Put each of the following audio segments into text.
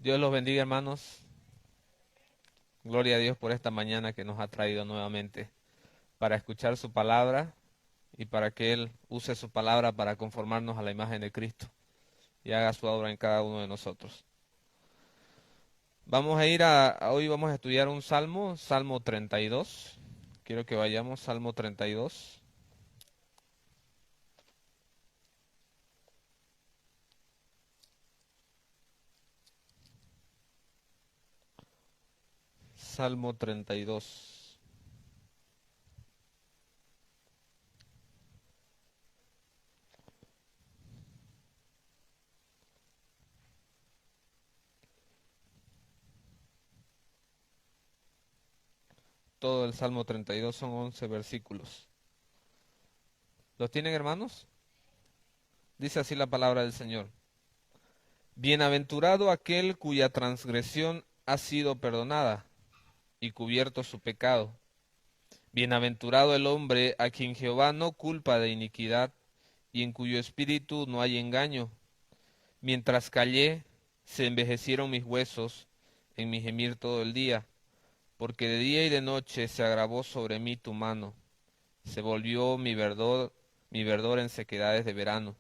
Dios los bendiga, hermanos. Gloria a Dios por esta mañana que nos ha traído nuevamente para escuchar su palabra y para que Él use su palabra para conformarnos a la imagen de Cristo y haga su obra en cada uno de nosotros. Hoy vamos a estudiar un salmo, Salmo 32. Quiero que vayamos, Salmo 32. Salmo 32. Todo el Salmo 32 son 11 versículos. ¿Los tienen, hermanos? Dice así la palabra del Señor. Bienaventurado aquel cuya transgresión ha sido perdonada y cubierto su pecado. Bienaventurado el hombre a quien Jehová no culpa de iniquidad y en cuyo espíritu no hay engaño. Mientras callé, se envejecieron mis huesos en mi gemir todo el día, porque de día y de noche se agravó sobre mí tu mano. Se volvió mi verdor en sequedades de verano.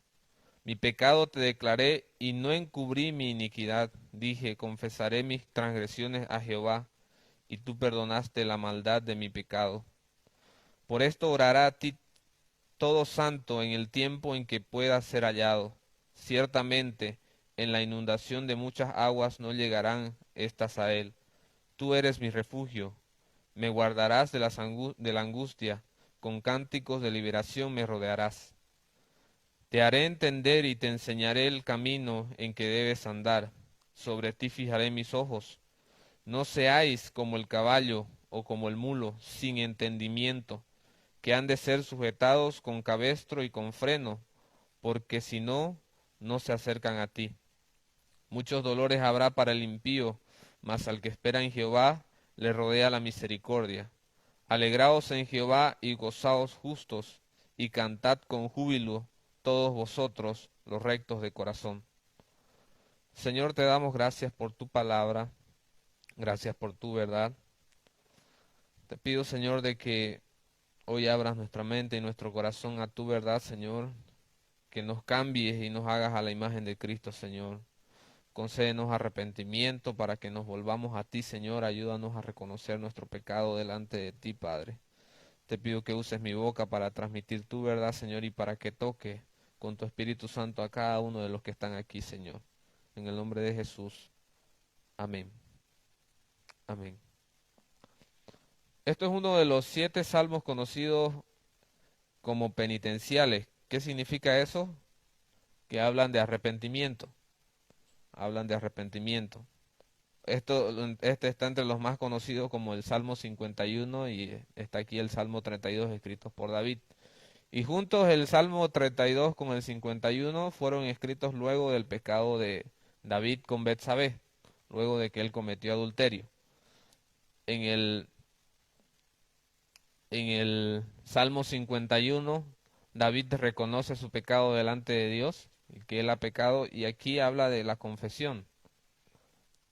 Mi pecado te declaré y no encubrí mi iniquidad. Dije, confesaré mis transgresiones a Jehová, y tú perdonaste la maldad de mi pecado. Por esto orará a ti todo santo en el tiempo en que pueda ser hallado. Ciertamente, en la inundación de muchas aguas no llegarán estas a él. Tú eres mi refugio. Me guardarás de la angustia. Con cánticos de liberación me rodearás. Te haré entender y te enseñaré el camino en que debes andar. Sobre ti fijaré mis ojos. No seáis como el caballo o como el mulo, sin entendimiento, que han de ser sujetados con cabestro y con freno, porque si no, no se acercan a ti. Muchos dolores habrá para el impío, mas al que espera en Jehová le rodea la misericordia. Alegraos en Jehová y gozaos justos, y cantad con júbilo todos vosotros los rectos de corazón. Señor, te damos gracias por tu palabra, gracias por tu verdad. Te pido, Señor, de que hoy abras nuestra mente y nuestro corazón a tu verdad, Señor, que nos cambies y nos hagas a la imagen de Cristo, Señor. Concédenos arrepentimiento para que nos volvamos a ti, Señor. Ayúdanos a reconocer nuestro pecado delante de ti, Padre. Te pido que uses mi boca para transmitir tu verdad, Señor, y para que toque con tu Espíritu Santo a cada uno de los que están aquí, Señor. En el nombre de Jesús. Amén. Amén. Esto es uno de los 7 salmos conocidos como penitenciales. ¿Qué significa eso? Que hablan de arrepentimiento. Hablan de arrepentimiento. Este está entre los más conocidos como el Salmo 51 y está aquí el Salmo 32 escritos por David. Y juntos el Salmo 32 con el 51 fueron escritos luego del pecado de David con Betsabé, luego de que él cometió adulterio. En el, en el Salmo 51, David reconoce su pecado delante de Dios, y que él ha pecado, y aquí habla de la confesión,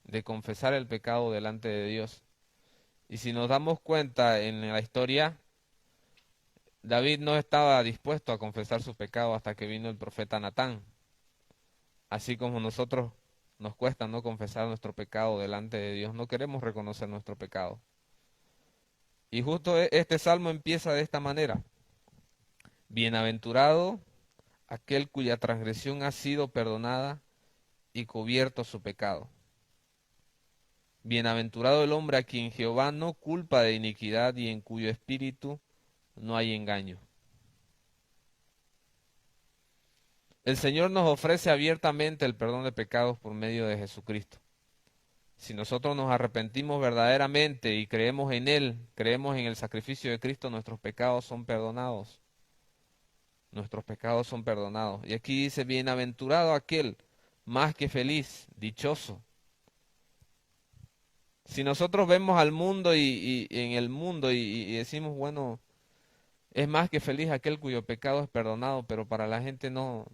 de confesar el pecado delante de Dios. Y si nos damos cuenta en la historia, David no estaba dispuesto a confesar su pecado hasta que vino el profeta Natán. Así como nosotros nos cuesta no confesar nuestro pecado delante de Dios, no queremos reconocer nuestro pecado. Y justo este salmo empieza de esta manera. Bienaventurado aquel cuya transgresión ha sido perdonada y cubierto su pecado. Bienaventurado el hombre a quien Jehová no culpa de iniquidad y en cuyo espíritu no hay engaño. El Señor nos ofrece abiertamente el perdón de pecados por medio de Jesucristo. Si nosotros nos arrepentimos verdaderamente y creemos en Él, creemos en el sacrificio de Cristo, nuestros pecados son perdonados. Nuestros pecados son perdonados. Y aquí dice, bienaventurado aquel, más que feliz, dichoso. Si nosotros vemos al mundo y en el mundo y decimos, bueno, es más que feliz aquel cuyo pecado es perdonado, pero para la gente no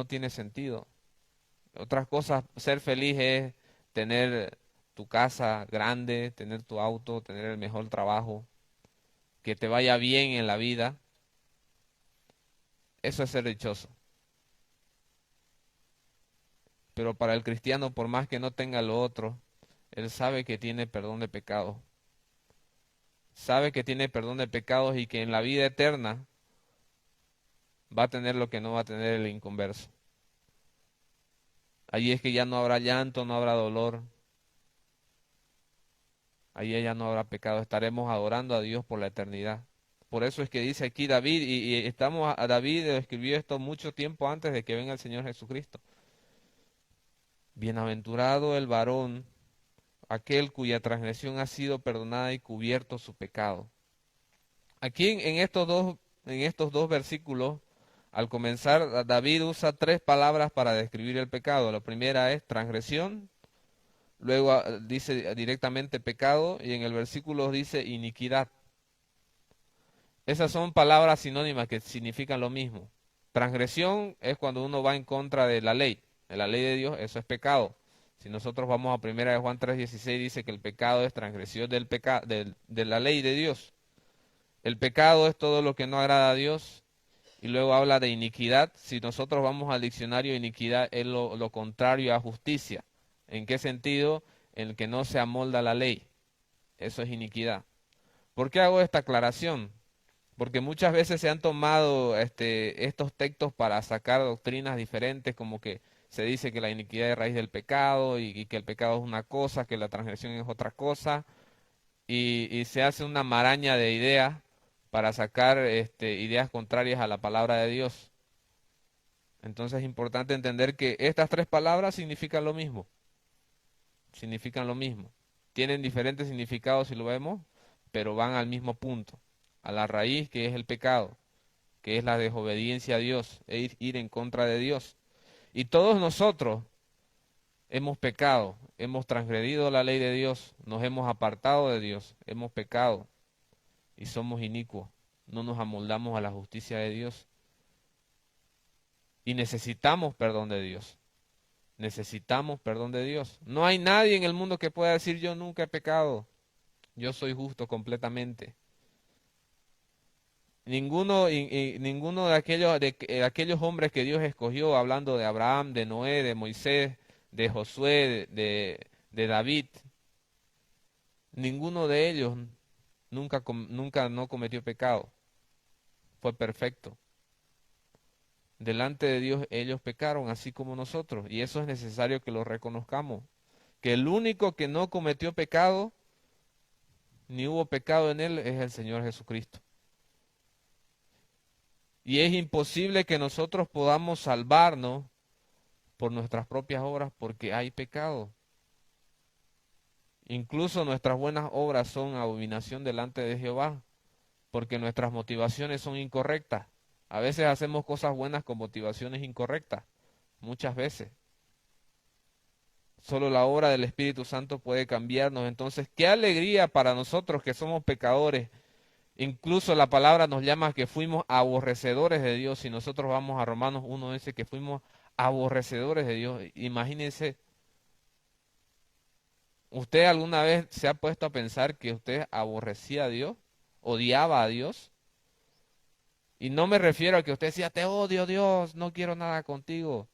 tiene sentido. Otras cosas, ser feliz es tener tu casa grande, tener tu auto, tener el mejor trabajo, que te vaya bien en la vida. Eso es ser dichoso. Pero para el cristiano, por más que no tenga lo otro, él sabe que tiene perdón de pecados. Sabe que tiene perdón de pecados y que en la vida eterna va a tener lo que no va a tener el inconverso. Allí es que ya no habrá llanto, no habrá dolor. Allí ya no habrá pecado. Estaremos adorando a Dios por la eternidad. Por eso es que dice aquí David, y David escribió esto mucho tiempo antes de que venga el Señor Jesucristo. Bienaventurado el varón, aquel cuya transgresión ha sido perdonada y cubierto su pecado. Aquí en estos dos versículos, al comenzar, David usa tres palabras para describir el pecado. La primera es transgresión, luego dice directamente pecado, y en el versículo dice iniquidad. Esas son palabras sinónimas que significan lo mismo. Transgresión es cuando uno va en contra de la ley de Dios, eso es pecado. Si nosotros vamos a 1 Juan 3:16, dice que el pecado es transgresión de la ley de Dios. El pecado es todo lo que no agrada a Dios. Y luego habla de iniquidad. Si nosotros vamos al diccionario, iniquidad es lo contrario a justicia. ¿En qué sentido? En el que no se amolda la ley. Eso es iniquidad. ¿Por qué hago esta aclaración? Porque muchas veces se han tomado estos textos para sacar doctrinas diferentes, como que se dice que la iniquidad es raíz del pecado y que el pecado es una cosa, que la transgresión es otra cosa, y se hace una maraña de ideas para sacar ideas contrarias a la palabra de Dios. Entonces es importante entender que estas tres palabras significan lo mismo, significan lo mismo. Tienen diferentes significados si lo vemos, pero van al mismo punto, a la raíz que es el pecado, que es la desobediencia a Dios, e ir en contra de Dios. Y todos nosotros hemos pecado, hemos transgredido la ley de Dios, nos hemos apartado de Dios, hemos pecado y somos inicuos, no nos amoldamos a la justicia de Dios y necesitamos perdón de Dios. Necesitamos perdón de Dios. No hay nadie en el mundo que pueda decir yo nunca he pecado, yo soy justo completamente. Ninguno de aquellos hombres que Dios escogió, hablando de Abraham, de Noé, de Moisés, de Josué, de David, ninguno de ellos nunca no cometió pecado. Fue perfecto. Delante de Dios ellos pecaron, así como nosotros, y eso es necesario que lo reconozcamos. Que el único que no cometió pecado, ni hubo pecado en él, es el Señor Jesucristo. Y es imposible que nosotros podamos salvarnos por nuestras propias obras porque hay pecado. Incluso nuestras buenas obras son abominación delante de Jehová, porque nuestras motivaciones son incorrectas. A veces hacemos cosas buenas con motivaciones incorrectas, muchas veces. Solo la obra del Espíritu Santo puede cambiarnos. Entonces, qué alegría para nosotros que somos pecadores. Incluso la palabra nos llama a que fuimos aborrecedores de Dios. Si nosotros vamos a Romanos 1, dice que fuimos aborrecedores de Dios. Imagínense, ¿usted alguna vez se ha puesto a pensar que usted aborrecía a Dios? ¿Odiaba a Dios? Y no me refiero a que usted decía, te odio Dios, no quiero nada contigo.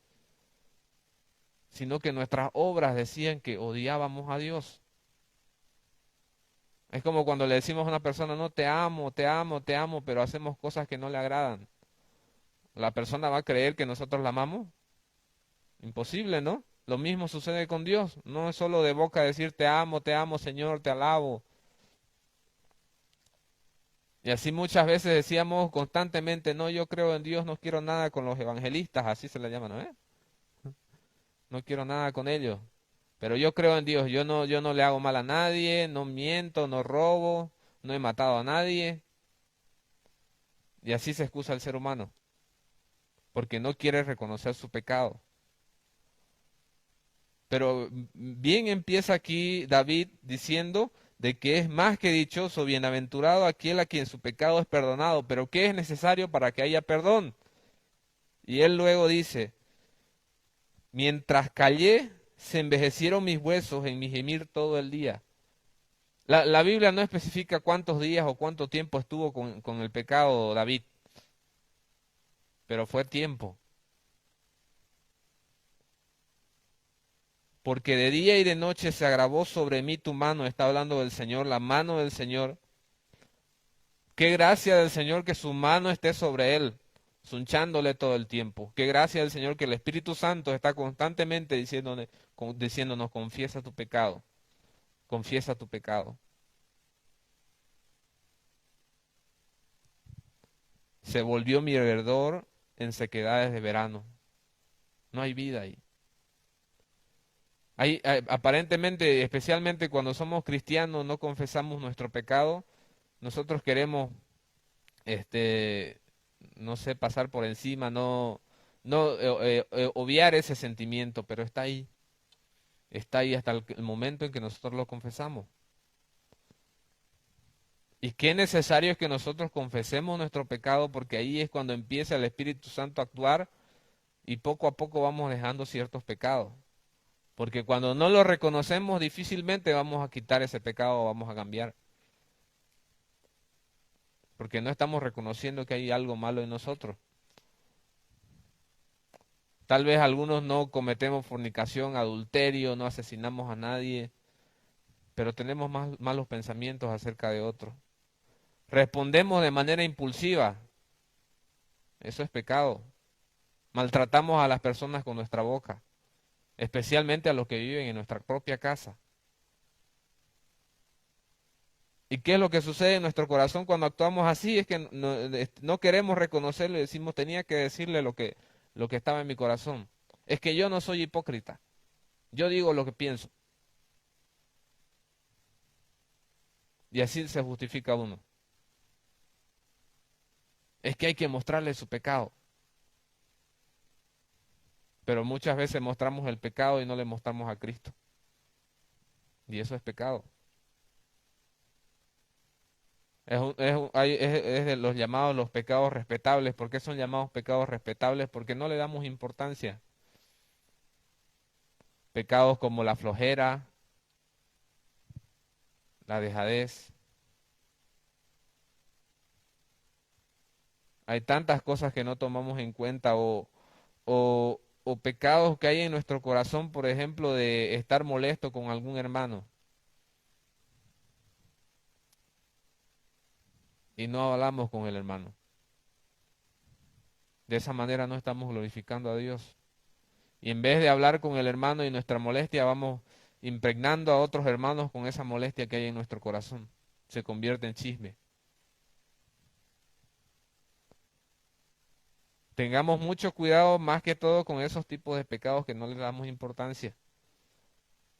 Sino que nuestras obras decían que odiábamos a Dios. Es como cuando le decimos a una persona, no, te amo, te amo, te amo, pero hacemos cosas que no le agradan. ¿La persona va a creer que nosotros la amamos? Imposible, ¿no? Lo mismo sucede con Dios. No es solo de boca decir te amo, Señor, te alabo. Y así muchas veces decíamos constantemente, no, yo creo en Dios, no quiero nada con los evangelistas, así se le llaman, ¿no? No quiero nada con ellos. Pero yo creo en Dios, yo no le hago mal a nadie, no miento, no robo, no he matado a nadie. Y así se excusa el ser humano, porque no quiere reconocer su pecado. Pero bien empieza aquí David diciendo de que es más que dichoso, bienaventurado aquel a quien su pecado es perdonado, pero ¿qué es necesario para que haya perdón? Y él luego dice, mientras callé, se envejecieron mis huesos en mi gemir todo el día. La Biblia no especifica cuántos días o cuánto tiempo estuvo con el pecado David, pero fue tiempo. Porque de día y de noche se agravó sobre mí tu mano, está hablando del Señor, la mano del Señor. Qué gracia del Señor que su mano esté sobre él, sunchándole todo el tiempo. Qué gracia del Señor que el Espíritu Santo está constantemente diciéndonos, confiesa tu pecado, confiesa tu pecado. Se volvió mi verdor en sequedades de verano. No hay vida ahí. Aparentemente, especialmente cuando somos cristianos, no confesamos nuestro pecado. Nosotros queremos, este, no sé, pasar por encima, no obviar ese sentimiento, pero está ahí hasta el momento en que nosotros lo confesamos. Y qué necesario es que nosotros confesemos nuestro pecado, porque ahí es cuando empieza el Espíritu Santo a actuar y poco a poco vamos dejando ciertos pecados. Porque cuando no lo reconocemos, difícilmente vamos a quitar ese pecado o vamos a cambiar. Porque no estamos reconociendo que hay algo malo en nosotros. Tal vez algunos no cometemos fornicación, adulterio, no asesinamos a nadie, pero tenemos malos pensamientos acerca de otros. Respondemos de manera impulsiva, eso es pecado. Maltratamos a las personas con nuestra boca, especialmente a los que viven en nuestra propia casa. ¿Y qué es lo que sucede en nuestro corazón cuando actuamos así? Es que no queremos reconocerlo y decimos, tenía que decirle lo que estaba en mi corazón. Es que yo no soy hipócrita, yo digo lo que pienso. Y así se justifica uno. Es que hay que mostrarle su pecado. Pero muchas veces mostramos el pecado y no le mostramos a Cristo. Y eso es pecado. Es de los llamados los pecados respetables. ¿Por qué son llamados pecados respetables? Porque no le damos importancia. Pecados como la flojera, la dejadez. Hay tantas cosas que no tomamos en cuenta o pecados que hay en nuestro corazón, por ejemplo, de estar molesto con algún hermano y no hablamos con el hermano. De esa manera no estamos glorificando a Dios. Y en vez de hablar con el hermano y nuestra molestia, vamos impregnando a otros hermanos con esa molestia que hay en nuestro corazón. Se convierte en chisme. Tengamos mucho cuidado más que todo con esos tipos de pecados que no le damos importancia.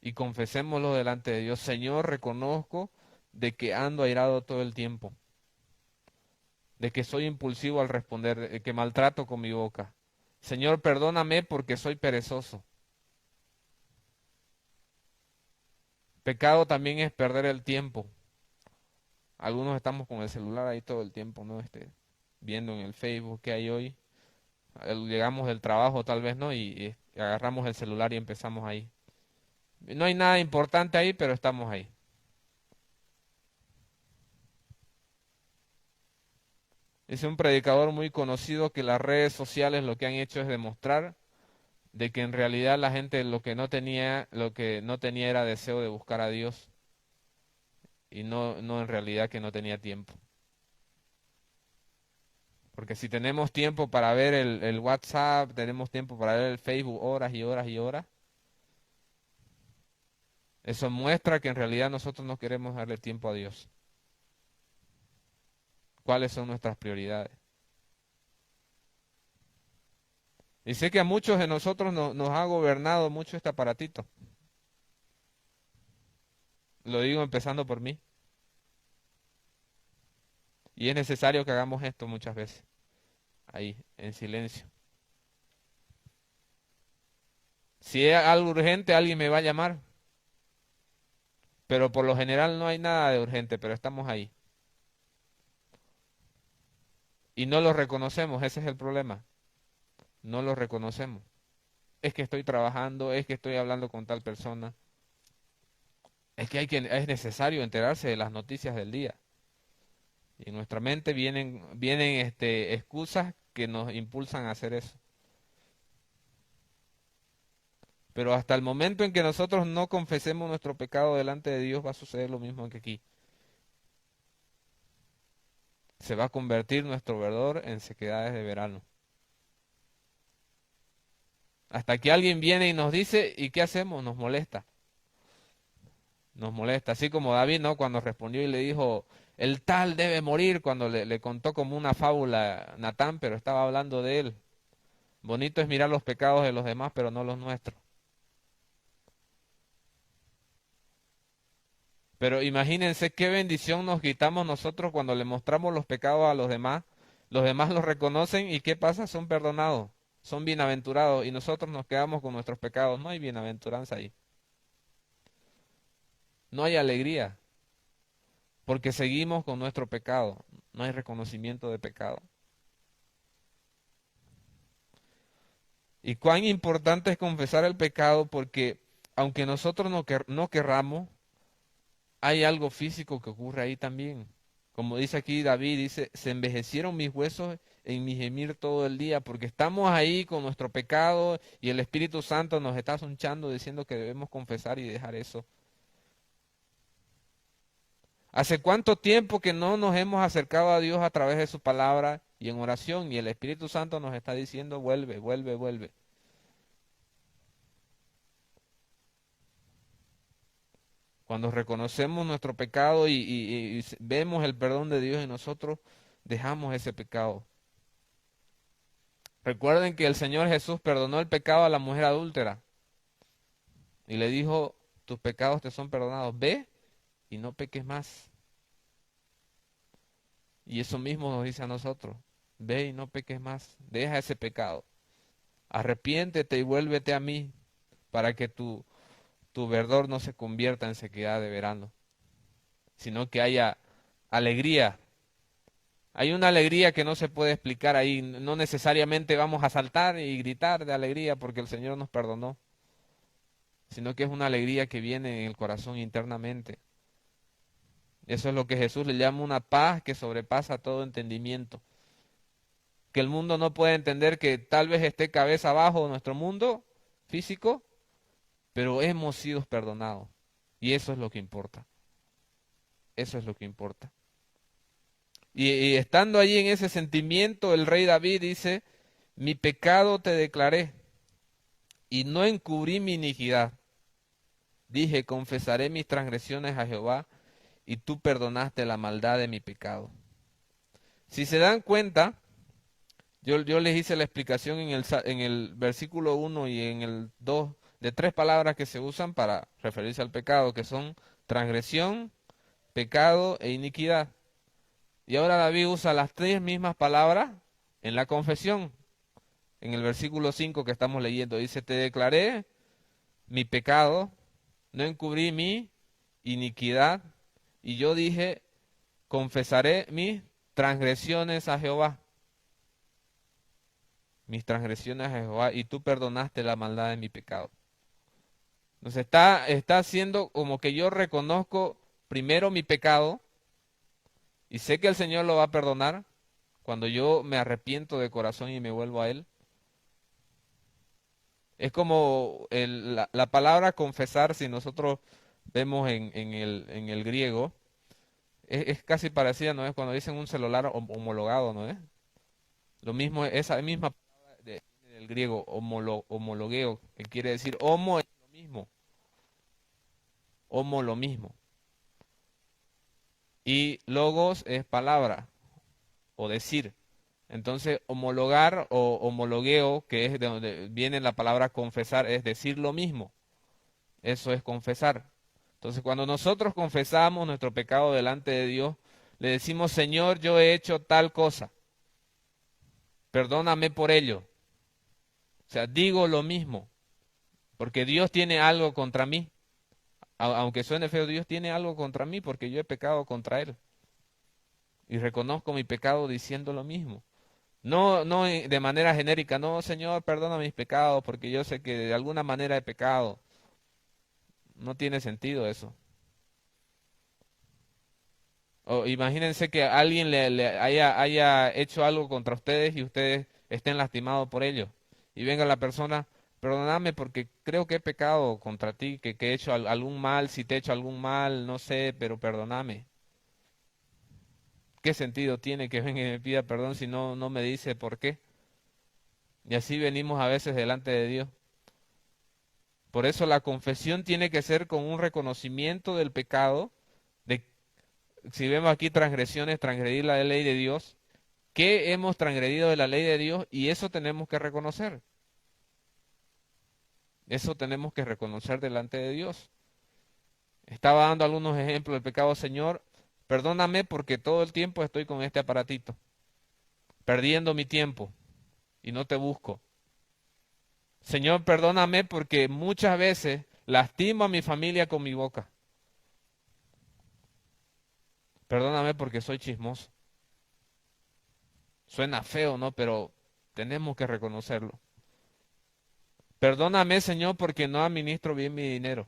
Y confesémoslo delante de Dios. Señor, reconozco de que ando airado todo el tiempo, de que soy impulsivo al responder, de que maltrato con mi boca. Señor, perdóname porque soy perezoso. Pecado también es perder el tiempo. Algunos estamos con el celular ahí todo el tiempo, ¿no? Viendo en el Facebook qué hay hoy. Llegamos del trabajo tal vez, ¿no? Y agarramos el celular y empezamos ahí. No hay nada importante ahí, pero estamos ahí. Dice un predicador muy conocido que las redes sociales lo que han hecho es demostrar de que en realidad la gente lo que no tenía era deseo de buscar a Dios y no en realidad que no tenía tiempo. Porque si tenemos tiempo para ver el WhatsApp, tenemos tiempo para ver el Facebook horas y horas y horas, eso muestra que en realidad nosotros no queremos darle tiempo a Dios. ¿Cuáles son nuestras prioridades? Y sé que a muchos de nosotros nos ha gobernado mucho este aparatito. Lo digo empezando por mí. Y es necesario que hagamos esto muchas veces, ahí, en silencio. Si es algo urgente, alguien me va a llamar. Pero por lo general no hay nada de urgente, pero estamos ahí. Y no lo reconocemos, ese es el problema. No lo reconocemos. es que estoy trabajando, es que estoy hablando con tal persona. Es necesario enterarse de las noticias del día. Y en nuestra mente vienen excusas que nos impulsan a hacer eso. Pero hasta el momento en que nosotros no confesemos nuestro pecado delante de Dios, va a suceder lo mismo que aquí. Se va a convertir nuestro verdor en sequedades de verano. Hasta que alguien viene y nos dice, ¿y qué hacemos? Nos molesta. Nos molesta. Así como David, ¿no? Cuando respondió y le dijo, el tal debe morir, cuando le contó como una fábula Natán, pero estaba hablando de él. Bonito es mirar los pecados de los demás, pero no los nuestros. Pero imagínense qué bendición nos quitamos nosotros cuando le mostramos los pecados a los demás los reconocen y ¿qué pasa? Son perdonados, son bienaventurados y nosotros nos quedamos con nuestros pecados. No hay bienaventuranza ahí, no hay alegría, porque seguimos con nuestro pecado, no hay reconocimiento de pecado. Y cuán importante es confesar el pecado porque aunque nosotros no querramos, hay algo físico que ocurre ahí también. Como dice aquí David, dice, se envejecieron mis huesos en mi gemir todo el día, porque estamos ahí con nuestro pecado y el Espíritu Santo nos está sonchando diciendo que debemos confesar y dejar eso. ¿Hace cuánto tiempo que no nos hemos acercado a Dios a través de su palabra y en oración y el Espíritu Santo nos está diciendo, vuelve, vuelve, vuelve? Cuando reconocemos nuestro pecado y vemos el perdón de Dios en nosotros, dejamos ese pecado. Recuerden que el Señor Jesús perdonó el pecado a la mujer adúltera y le dijo, tus pecados te son perdonados, ve y no peques más. Y eso mismo nos dice a nosotros, ve y no peques más, deja ese pecado, arrepiéntete y vuélvete a mí para que tu verdor no se convierta en sequedad de verano, sino que haya alegría. Hay una alegría que no se puede explicar ahí, no necesariamente vamos a saltar y gritar de alegría porque el Señor nos perdonó, sino que es una alegría que viene en el corazón internamente. Eso es lo que Jesús le llama una paz que sobrepasa todo entendimiento. Que el mundo no puede entender que tal vez esté cabeza abajo nuestro mundo físico, pero hemos sido perdonados. Y eso es lo que importa. Eso es lo que importa. Y estando allí en ese sentimiento, el rey David dice, mi pecado te declaré y no encubrí mi iniquidad. Dije, confesaré mis transgresiones a Jehová y tú perdonaste la maldad de mi pecado. Si se dan cuenta, yo les hice la explicación en el versículo 1 y en el 2 de tres palabras que se usan para referirse al pecado, que son transgresión, pecado e iniquidad. Y ahora David usa las tres mismas palabras en la confesión. En el versículo 5 que estamos leyendo, dice, te declaré mi pecado, no encubrí mi iniquidad, y yo dije, confesaré mis transgresiones a Jehová. Mis transgresiones a Jehová, y tú perdonaste la maldad de mi pecado. Entonces está haciendo como que yo reconozco primero mi pecado, y sé que el Señor lo va a perdonar cuando yo me arrepiento de corazón y me vuelvo a Él. Es como la palabra confesar, si nosotros vemos en el griego, es casi parecida, ¿no es? Cuando dicen un celular homologado, ¿no es? Lo mismo, esa misma palabra del griego, homologueo, que quiere decir homo es lo mismo, homo lo mismo. Y logos es palabra o decir. Entonces, homologar o homologueo, que es de donde viene la palabra confesar, es decir lo mismo. Eso es confesar. Entonces, cuando nosotros confesamos nuestro pecado delante de Dios, le decimos, Señor, yo he hecho tal cosa, perdóname por ello. O sea, digo lo mismo, porque Dios tiene algo contra mí. Aunque suene feo, Dios tiene algo contra mí porque yo he pecado contra Él. Y reconozco mi pecado diciendo lo mismo. No, no de manera genérica, no, Señor, perdona mis pecados, porque yo sé que de alguna manera he pecado. No tiene sentido eso. O imagínense que alguien le haya hecho algo contra ustedes y ustedes estén lastimados por ello. Y venga la persona, perdóname porque creo que he pecado contra ti, que he hecho algún mal, si te he hecho algún mal, no sé, pero perdóname. ¿Qué sentido tiene que venga y me pida perdón si no me dice por qué? Y así venimos a veces delante de Dios. Por eso la confesión tiene que ser con un reconocimiento del pecado, de si vemos aquí transgresiones, transgredir la ley de Dios, que hemos transgredido de la ley de Dios y eso tenemos que reconocer. Eso tenemos que reconocer delante de Dios. Estaba dando algunos ejemplos del pecado, Señor, perdóname porque todo el tiempo estoy con este aparatito, perdiendo mi tiempo y no te busco. Señor, perdóname porque muchas veces lastimo a mi familia con mi boca. Perdóname porque soy chismoso. Suena feo, ¿no? Pero tenemos que reconocerlo. Perdóname, Señor, porque no administro bien mi dinero.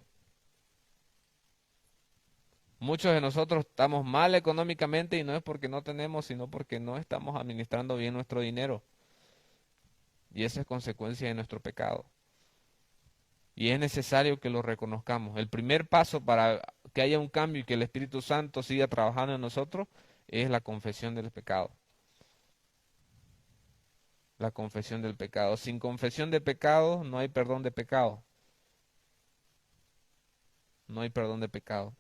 Muchos de nosotros estamos mal económicamente y no es porque no tenemos, sino porque no estamos administrando bien nuestro dinero. Y eso es consecuencia de nuestro pecado. Y es necesario que lo reconozcamos. El primer paso para que haya un cambio y que el Espíritu Santo siga trabajando en nosotros es la confesión del pecado. La confesión del pecado. Sin confesión de pecado no hay perdón de pecado. No hay perdón de pecado.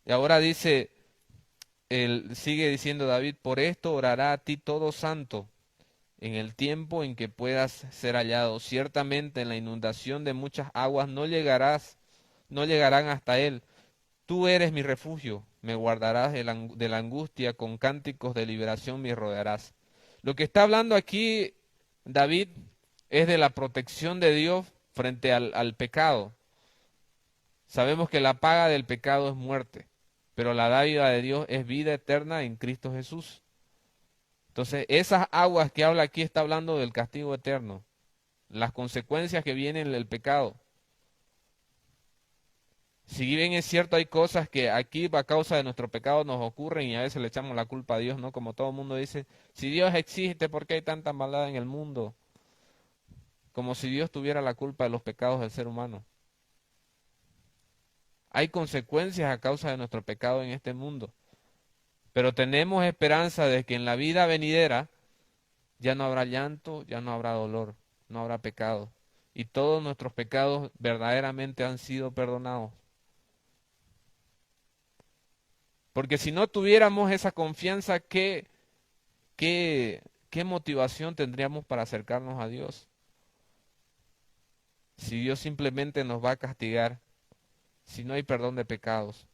Y ahora dice, sigue diciendo David, por esto orará a ti todo santo en el tiempo en que puedas ser hallado. Ciertamente en la inundación de muchas aguas no llegarán hasta él. Tú eres mi refugio, me guardarás de la angustia, con cánticos de liberación me rodearás. Lo que está hablando aquí David es de la protección de Dios frente al pecado. Sabemos que la paga del pecado es muerte, pero la dádiva de Dios es vida eterna en Cristo Jesús. Entonces, esas aguas que habla aquí está hablando del castigo eterno, las consecuencias que vienen del pecado. Si bien es cierto, hay cosas que aquí a causa de nuestro pecado nos ocurren y a veces le echamos la culpa a Dios, ¿no? Como todo el mundo dice, si Dios existe, ¿por qué hay tanta maldad en el mundo? Como si Dios tuviera la culpa de los pecados del ser humano. Hay consecuencias a causa de nuestro pecado en este mundo, pero tenemos esperanza de que en la vida venidera ya no habrá llanto, ya no habrá dolor, no habrá pecado. Y todos nuestros pecados verdaderamente han sido perdonados. Porque si no tuviéramos esa confianza, ¿qué motivación tendríamos para acercarnos a Dios? Si Dios simplemente nos va a castigar, si no hay perdón de pecados.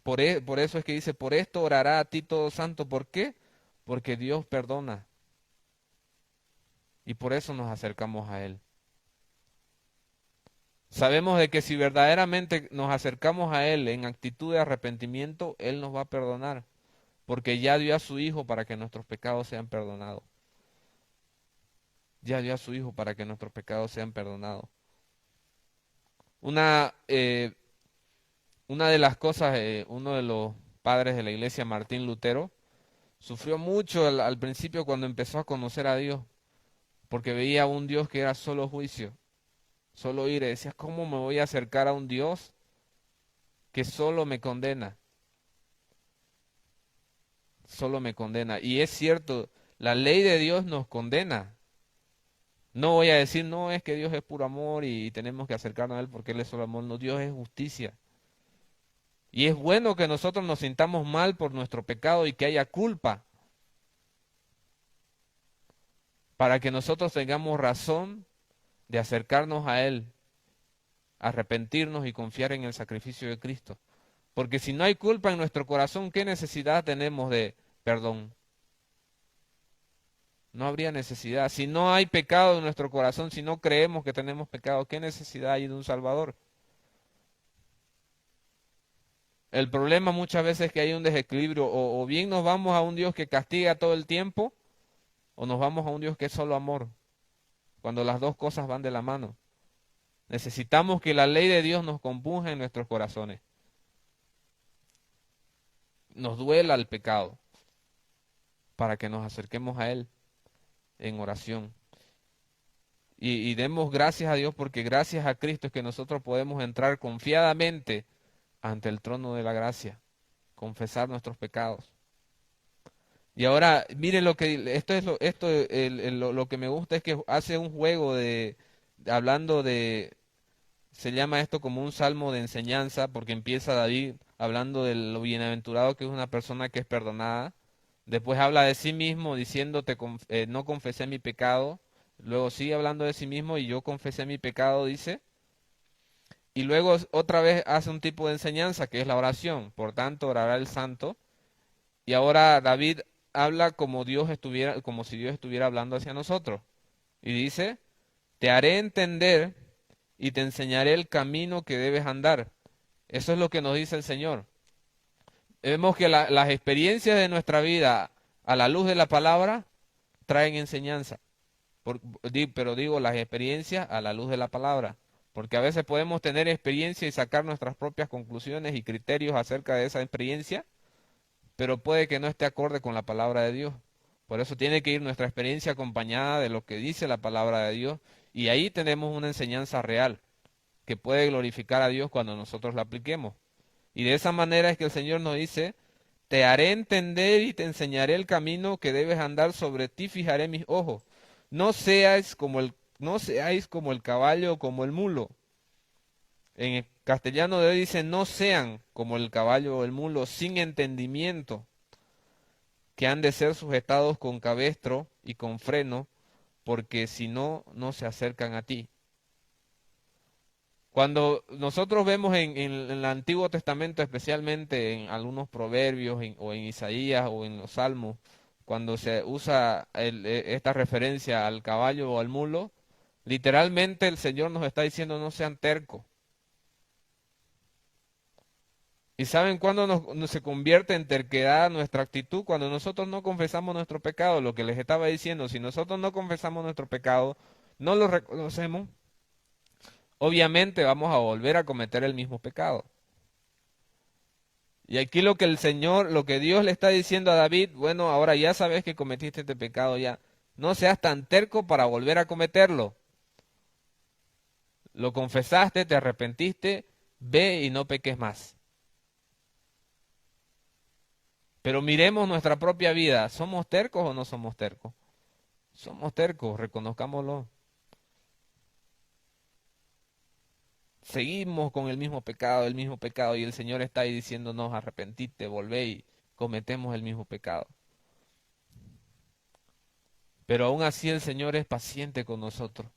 Por eso es que dice, por esto orará a ti todo santo. ¿Por qué? Porque Dios perdona. Y por eso nos acercamos a Él. Sabemos de que si verdaderamente nos acercamos a Él en actitud de arrepentimiento, Él nos va a perdonar, porque ya dio a su Hijo para que nuestros pecados sean perdonados. Ya dio a su Hijo para que nuestros pecados sean perdonados. Una, eh, una de las cosas, uno de los padres de la iglesia, Martín Lutero, sufrió mucho al principio cuando empezó a conocer a Dios, porque veía a un Dios que era solo juicio, solo ira. Y decía, ¿cómo me voy a acercar a un Dios que solo me condena? Solo me condena. Y es cierto, la ley de Dios nos condena. No voy a decir, no, es que Dios es puro amor y tenemos que acercarnos a Él porque Él es solo amor. No, Dios es justicia. Y es bueno que nosotros nos sintamos mal por nuestro pecado y que haya culpa, para que nosotros tengamos razón de acercarnos a Él, arrepentirnos y confiar en el sacrificio de Cristo. Porque si no hay culpa en nuestro corazón, ¿qué necesidad tenemos de perdón? No habría necesidad. Si no hay pecado en nuestro corazón, si no creemos que tenemos pecado, ¿qué necesidad hay de un Salvador? El problema muchas veces es que hay un desequilibrio, o bien nos vamos a un Dios que castiga todo el tiempo, o nos vamos a un Dios que es solo amor, cuando las dos cosas van de la mano. Necesitamos que la ley de Dios nos compunja en nuestros corazones, nos duela el pecado, para que nos acerquemos a Él en oración. Y demos gracias a Dios, porque gracias a Cristo es que nosotros podemos entrar confiadamente ante el trono de la gracia, confesar nuestros pecados. Y ahora, miren lo que, esto es lo que me gusta es que hace un juego hablando de, se llama esto como un salmo de enseñanza, porque empieza David hablando de lo bienaventurado que es una persona que es perdonada. Después habla de sí mismo diciéndote, no confesé mi pecado. Luego sigue hablando de sí mismo y yo confesé mi pecado, dice. Y luego otra vez hace un tipo de enseñanza que es la oración. Por tanto, orará el santo. Y ahora David habla como Dios estuviera, como si Dios estuviera hablando hacia nosotros. Y dice, te haré entender y te enseñaré el camino que debes andar. Eso es lo que nos dice el Señor. Vemos que las experiencias de nuestra vida a la luz de la palabra traen enseñanza. Pero digo las experiencias a la luz de la palabra. Porque a veces podemos tener experiencia y sacar nuestras propias conclusiones y criterios acerca de esa experiencia, pero puede que no esté acorde con la palabra de Dios. Por eso tiene que ir nuestra experiencia acompañada de lo que dice la palabra de Dios, y ahí tenemos una enseñanza real que puede glorificar a Dios cuando nosotros la apliquemos. Y de esa manera es que el Señor nos dice, te haré entender y te enseñaré el camino que debes andar, sobre ti fijaré mis ojos. No seáis como el caballo o como el mulo. En el castellano de hoy dice, no sean como el caballo o el mulo, sin entendimiento, que han de ser sujetados con cabestro y con freno, porque si no, no se acercan a ti. Cuando nosotros vemos en el Antiguo Testamento, especialmente en algunos proverbios o en Isaías o en los Salmos, cuando se usa esta referencia al caballo o al mulo, literalmente el Señor nos está diciendo no sean tercos. ¿Y saben cuándo se convierte en terquedad nuestra actitud? Cuando nosotros no confesamos nuestro pecado, lo que les estaba diciendo, si nosotros no confesamos nuestro pecado, no lo reconocemos, obviamente vamos a volver a cometer el mismo pecado. Y aquí lo que el Señor, lo que Dios le está diciendo a David, bueno, ahora ya sabes que cometiste este pecado ya, no seas tan terco para volver a cometerlo. Lo confesaste, te arrepentiste, ve y no peques más. Pero miremos nuestra propia vida, ¿somos tercos o no somos tercos? Somos tercos, reconozcámoslo. Seguimos con el mismo pecado, y el Señor está ahí diciéndonos, arrepentite, volvé, y cometemos el mismo pecado. Pero aún así el Señor es paciente con nosotros,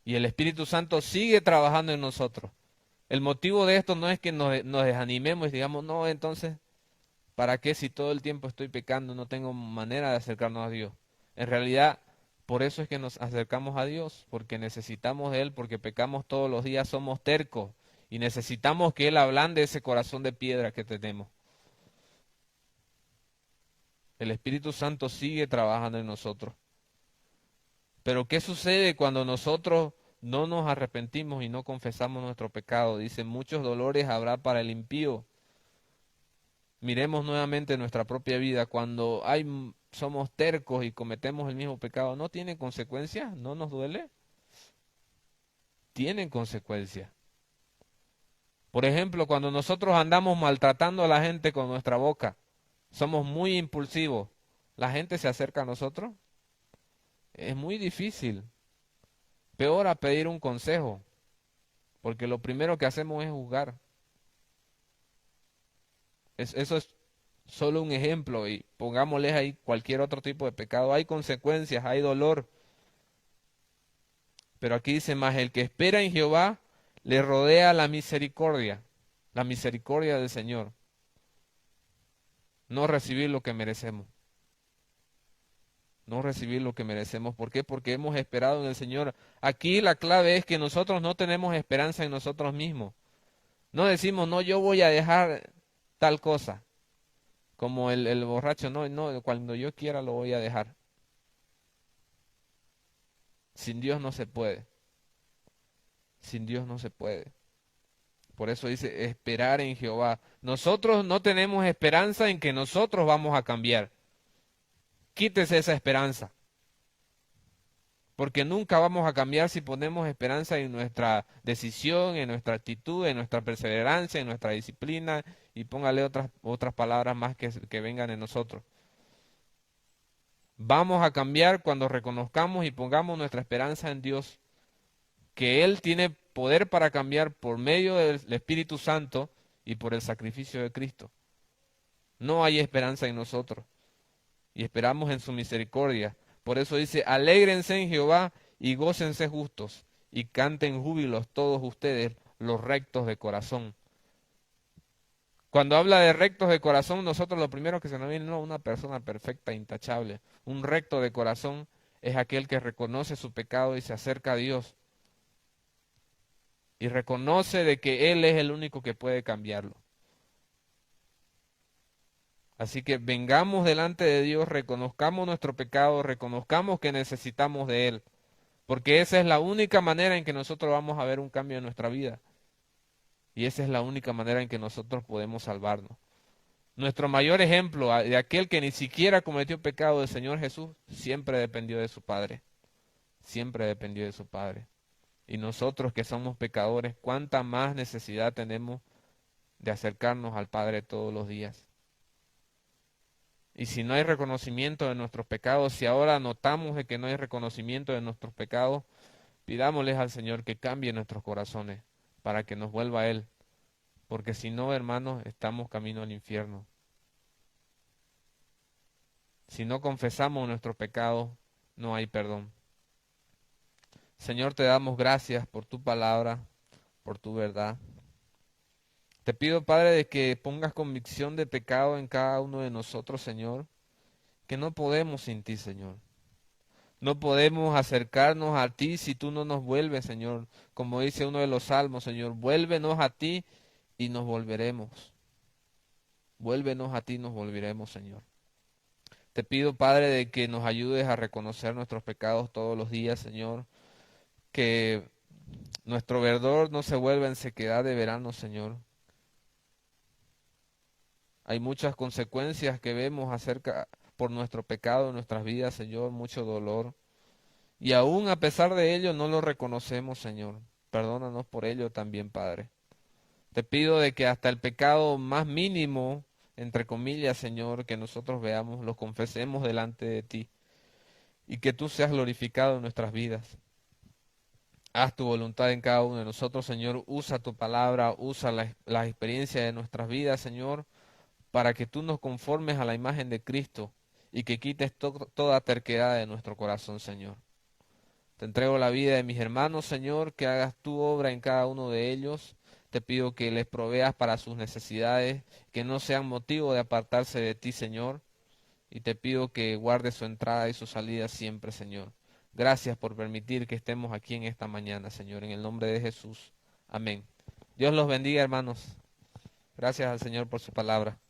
y el Espíritu Santo sigue trabajando en nosotros. El motivo de esto no es que nos desanimemos y digamos, no, entonces, ¿para qué si todo el tiempo estoy pecando, no tengo manera de acercarnos a Dios? En realidad, por eso es que nos acercamos a Dios, porque necesitamos de Él, porque pecamos todos los días, somos tercos y necesitamos que Él ablande ese corazón de piedra que tenemos. El Espíritu Santo sigue trabajando en nosotros. Pero ¿qué sucede cuando nosotros no nos arrepentimos y no confesamos nuestro pecado? Dice, muchos dolores habrá para el impío. Miremos nuevamente nuestra propia vida. Cuando somos tercos y cometemos el mismo pecado, ¿no tiene consecuencias? ¿No nos duele? Tienen consecuencias. Por ejemplo, cuando nosotros andamos maltratando a la gente con nuestra boca, somos muy impulsivos, ¿la gente se acerca a nosotros? Es muy difícil. Peor a pedir un consejo, porque lo primero que hacemos es juzgar. Eso es solo un ejemplo, y pongámosle ahí cualquier otro tipo de pecado. Hay consecuencias, hay dolor. Pero aquí dice más, el que espera en Jehová le rodea la misericordia del Señor. No recibir lo que merecemos. No recibir lo que merecemos. ¿Por qué? Porque hemos esperado en el Señor. Aquí la clave es que nosotros no tenemos esperanza en nosotros mismos. No decimos, no, yo voy a dejar tal cosa. Como el borracho, no, no, cuando yo quiera lo voy a dejar. Sin Dios no se puede. Sin Dios no se puede. Por eso dice esperar en Jehová. Nosotros no tenemos esperanza en que nosotros vamos a cambiar. Quítese esa esperanza. Porque nunca vamos a cambiar si ponemos esperanza en nuestra decisión, en nuestra actitud, en nuestra perseverancia, en nuestra disciplina, y póngale otras palabras más que vengan en nosotros. Vamos a cambiar cuando reconozcamos y pongamos nuestra esperanza en Dios, que Él tiene poder para cambiar por medio del Espíritu Santo y por el sacrificio de Cristo. No hay esperanza en nosotros y esperamos en su misericordia. Por eso dice, alégrense en Jehová y gócense justos y canten júbilos todos ustedes los rectos de corazón. Cuando habla de rectos de corazón, nosotros lo primero que se nos viene, no, una persona perfecta, intachable. Un recto de corazón es aquel que reconoce su pecado y se acerca a Dios y reconoce de que Él es el único que puede cambiarlo. Así que vengamos delante de Dios, reconozcamos nuestro pecado, reconozcamos que necesitamos de Él, porque esa es la única manera en que nosotros vamos a ver un cambio en nuestra vida. Y esa es la única manera en que nosotros podemos salvarnos. Nuestro mayor ejemplo de aquel que ni siquiera cometió pecado del Señor Jesús, siempre dependió de su Padre. Siempre dependió de su Padre. Y nosotros que somos pecadores, ¿cuánta más necesidad tenemos de acercarnos al Padre todos los días? Y si no hay reconocimiento de nuestros pecados, si ahora notamos de que no hay reconocimiento de nuestros pecados, pidámosles al Señor que cambie nuestros corazones para que nos vuelva a Él. Porque si no, hermanos, estamos camino al infierno. Si no confesamos nuestros pecados, no hay perdón. Señor, te damos gracias por tu palabra, por tu verdad. Te pido, Padre, de que pongas convicción de pecado en cada uno de nosotros, Señor, que no podemos sin ti, Señor. No podemos acercarnos a ti si tú no nos vuelves, Señor. Como dice uno de los salmos, Señor, vuélvenos a ti y nos volveremos. Vuélvenos a ti y nos volveremos, Señor. Te pido, Padre, de que nos ayudes a reconocer nuestros pecados todos los días, Señor. Que nuestro verdor no se vuelva en sequedad de verano, Señor. Hay muchas consecuencias que vemos acerca por nuestro pecado en nuestras vidas, Señor, mucho dolor. Y aún a pesar de ello no lo reconocemos, Señor. Perdónanos por ello también, Padre. Te pido de que hasta el pecado más mínimo, entre comillas, Señor, que nosotros veamos, lo confesemos delante de ti. Y que tú seas glorificado en nuestras vidas. Haz tu voluntad en cada uno de nosotros, Señor. Usa tu palabra, usa la experiencia de nuestras vidas, Señor, para que tú nos conformes a la imagen de Cristo y que quites toda terquedad de nuestro corazón, Señor. Te entrego la vida de mis hermanos, Señor, que hagas tu obra en cada uno de ellos. Te pido que les proveas para sus necesidades, que no sean motivo de apartarse de ti, Señor. Y te pido que guardes su entrada y su salida siempre, Señor. Gracias por permitir que estemos aquí en esta mañana, Señor, en el nombre de Jesús. Amén. Dios los bendiga, hermanos. Gracias al Señor por su palabra.